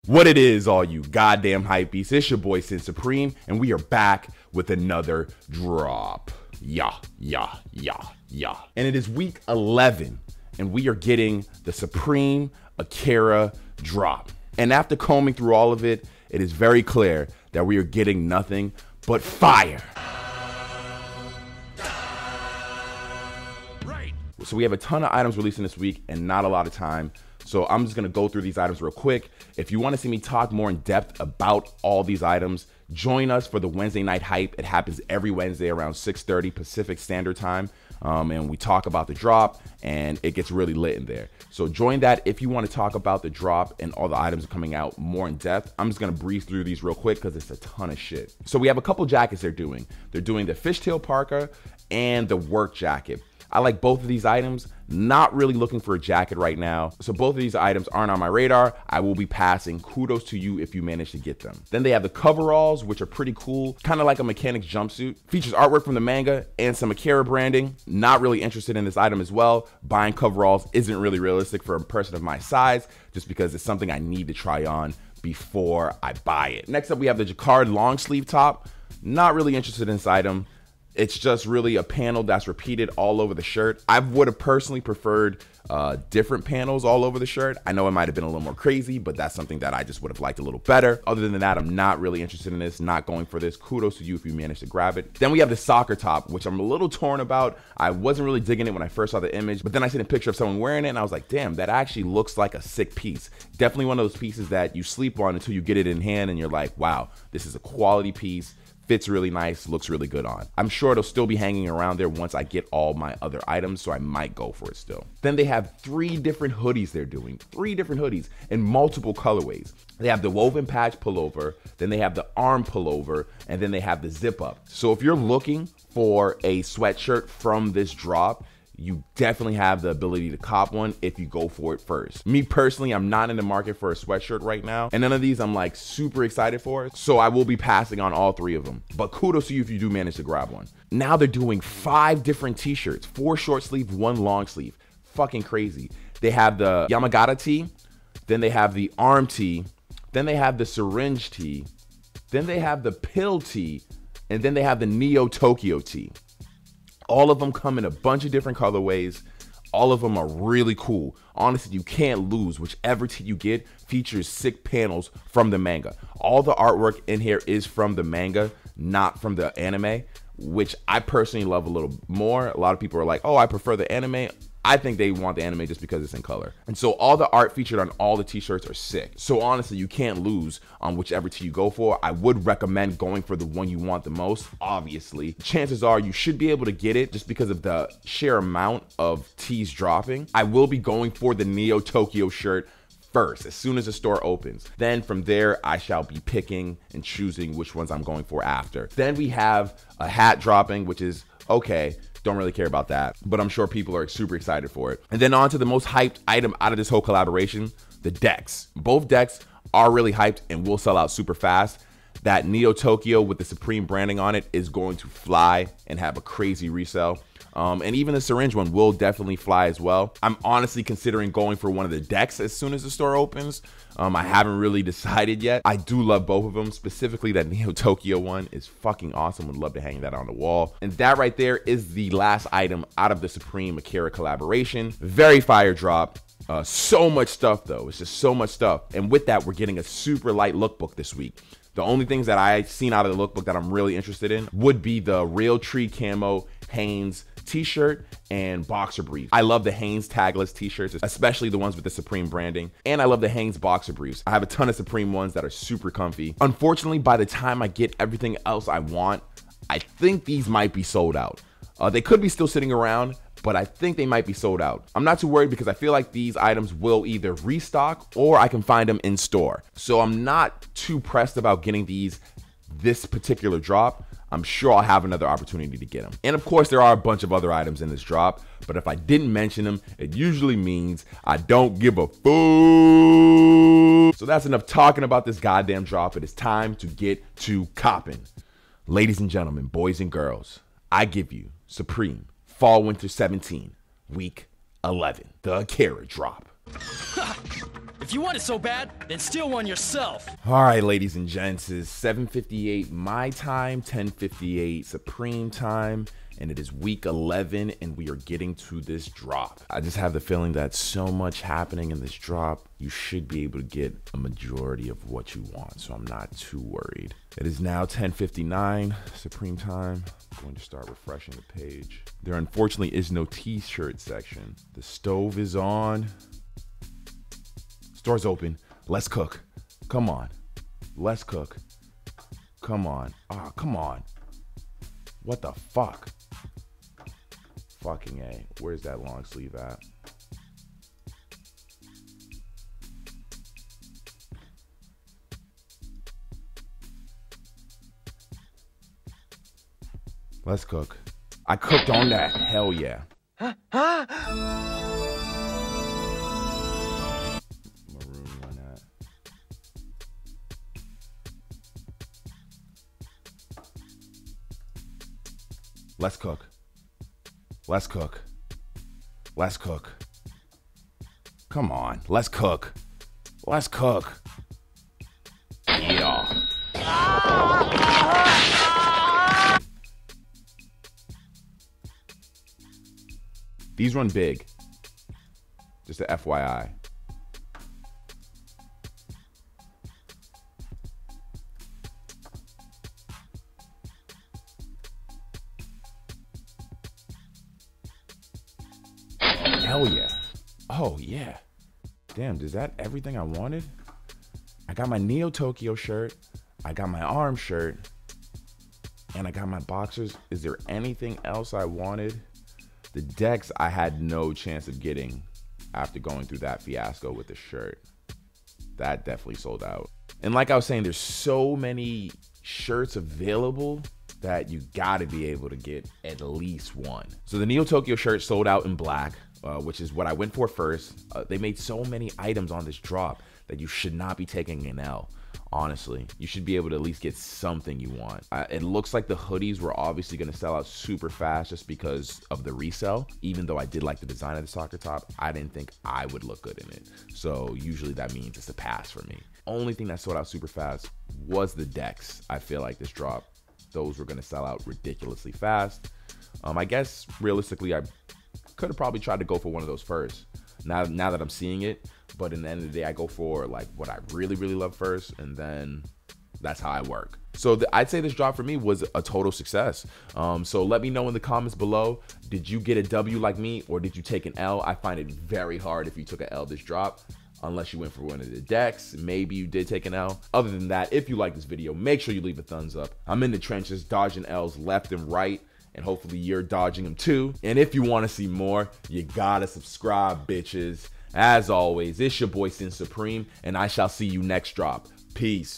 What it is, all you goddamn hypebeasts, it's your boy Sin Supreme, and we are back with another drop. Yeah. And it is week 11, and we are getting the Supreme Akira drop. And after combing through all of it, it is very clear that we are getting nothing but fire. So we have a ton of items releasing this week and not a lot of time. So I'm just gonna go through these items real quick. If you wanna see me talk more in depth about all these items, join us for the Wednesday night hype. It happens every Wednesday around 6:30 Pacific Standard Time. And we talk about the drop and it gets really lit in there. So join that if you wanna talk about the drop and all the items coming out more in depth. I'm just gonna breeze through these real quick because it's a ton of shit. So we have a couple jackets they're doing. They're doing the fishtail parka and the work jacket. I like both of these items, not really looking for a jacket right now. So both of these items aren't on my radar. I will be passing. Kudos to you if you manage to get them. Then they have the coveralls, which are pretty cool, kind of like a mechanic's jumpsuit. Features artwork from the manga and some Akira branding. Not really interested in this item as well. Buying coveralls isn't really realistic for a person of my size, just because it's something I need to try on before I buy it. Next up, we have the jacquard long sleeve top. Not really interested in this item. It's just really a panel that's repeated all over the shirt. I would have personally preferred different panels all over the shirt. I know it might have been a little more crazy, but that's something that I just would have liked a little better. Other than that, I'm not really interested in this, not going for this. Kudos to you if you managed to grab it. Then we have the soccer top, which I'm a little torn about. I wasn't really digging it when I first saw the image, but then I seen a picture of someone wearing it and I was like, damn, that actually looks like a sick piece. Definitely one of those pieces that you sleep on until you get it in hand and you're like, wow, this is a quality piece. Fits really nice, looks really good on. I'm sure it'll still be hanging around there once I get all my other items, so I might go for it still. Then they have 3 different hoodies they're doing. 3 different hoodies in multiple colorways. They have the woven patch pullover, then they have the arm pullover, and then they have the zip up. So if you're looking for a sweatshirt from this drop, you definitely have the ability to cop one if you go for it first. Me personally, I'm not in the market for a sweatshirt right now, and none of these I'm like super excited for, so I will be passing on all 3 of them. But kudos to you if you do manage to grab one. Now they're doing 5 different t-shirts, 4 short sleeve, 1 long sleeve. Fucking crazy. They have the Yamagata tee, then they have the arm tee, then they have the syringe tee, then they have the pill tee, and then they have the Neo Tokyo tee. All of them come in a bunch of different colorways. All of them are really cool. Honestly, you can't lose. Whichever tee you get features sick panels from the manga. All the artwork in here is from the manga, not from the anime, which I personally love a little more. A lot of people are like, oh, I prefer the anime. I think they want the anime just because it's in color. And so all the art featured on all the t-shirts are sick. So honestly, you can't lose on whichever tee you go for. I would recommend going for the one you want the most, obviously. Chances are you should be able to get it just because of the sheer amount of tees dropping. I will be going for the Neo Tokyo shirt first, as soon as the store opens. Then from there, I shall be picking and choosing which ones I'm going for after. Then we have a hat dropping, which is okay. Don't really care about that, but I'm sure people are super excited for it. And then on to the most hyped item out of this whole collaboration, the decks. Both decks are really hyped and will sell out super fast. That Neo Tokyo with the Supreme branding on it is going to fly and have a crazy resale. And even the syringe one will definitely fly as well. I'm honestly considering going for one of the decks as soon as the store opens. I haven't really decided yet. I do love both of them. Specifically, that Neo Tokyo one is fucking awesome. Would love to hang that on the wall. And that right there is the last item out of the Supreme Akira collaboration. Very fire drop. So much stuff though. It's just so much stuff. And with that, we're getting a super light lookbook this week. The only things that I've seen out of the lookbook that I'm really interested in would be the Real Tree Camo Hanes t-shirt and boxer briefs. I love the Hanes tagless t-shirts, especially the ones with the Supreme branding. And I love the Hanes boxer briefs. I have a ton of Supreme ones that are super comfy. Unfortunately, by the time I get everything else I want, I think these might be sold out. They could be still sitting around, but I think they might be sold out. I'm not too worried because I feel like these items will either restock or I can find them in store. So I'm not too pressed about getting this particular drop. I'm sure I'll have another opportunity to get them. And of course, there are a bunch of other items in this drop, but if I didn't mention them, it usually means I don't give a fuck. So that's enough talking about this goddamn drop. It is time to get to copping. Ladies and gentlemen, boys and girls, I give you Supreme Fall Winter 17, Week 11, the Akira drop. If you want it so bad, then steal one yourself. All right, ladies and gents, it's 7:58 my time, 10:58 Supreme time, and it is week 11, and we are getting to this drop. I just have the feeling that so much happening in this drop, you should be able to get a majority of what you want, so I'm not too worried. It is now 10:59 Supreme time. I'm going to start refreshing the page. There unfortunately is no t-shirt section. The stove is on. Store's open. Let's cook. Come on. Let's cook. Come on. Ah, come on. What the fuck? Fucking A. Where's that long sleeve at? Let's cook. I cooked on that. Hell yeah. Let's cook. Let's cook. Let's cook. Come on. Let's cook. Let's cook. Yeah. These run big. Just a FYI. Hell yeah. Oh yeah. Damn, is that everything I wanted? I got my Neo Tokyo shirt. I got my ARM shirt. And I got my boxers. Is there anything else I wanted? The decks I had no chance of getting after going through that fiasco with the shirt. That definitely sold out. And like I was saying, there's so many shirts available that you gotta be able to get at least one. So the Neo Tokyo shirt sold out in black, which is what I went for first. They made so many items on this drop that you should not be taking an L. Honestly, you should be able to at least get something you want. It looks like the hoodies were obviously going to sell out super fast just because of the resell. Even though I did like the design of the soccer top, I didn't think I would look good in it. So usually that means it's a pass for me. Only thing that sold out super fast was the decks. I feel like this drop, those were going to sell out ridiculously fast. I guess realistically, I could have probably tried to go for one of those first. Now that I'm seeing it, but in the end of the day, I go for like what I really love first, and then that's how I work. So I'd say this drop for me was a total success. So let me know in the comments below, did you get a W like me, or did you take an L? I find it very hard if you took an L this drop, unless you went for one of the decks. Maybe you did take an L. Other than that, if you like this video, make sure you leave a thumbs up. I'm in the trenches dodging L's left and right, and hopefully you're dodging them too. And if you want to see more, you gotta subscribe, bitches. As always, it's your boy Sin Supreme, and I shall see you next drop. Peace.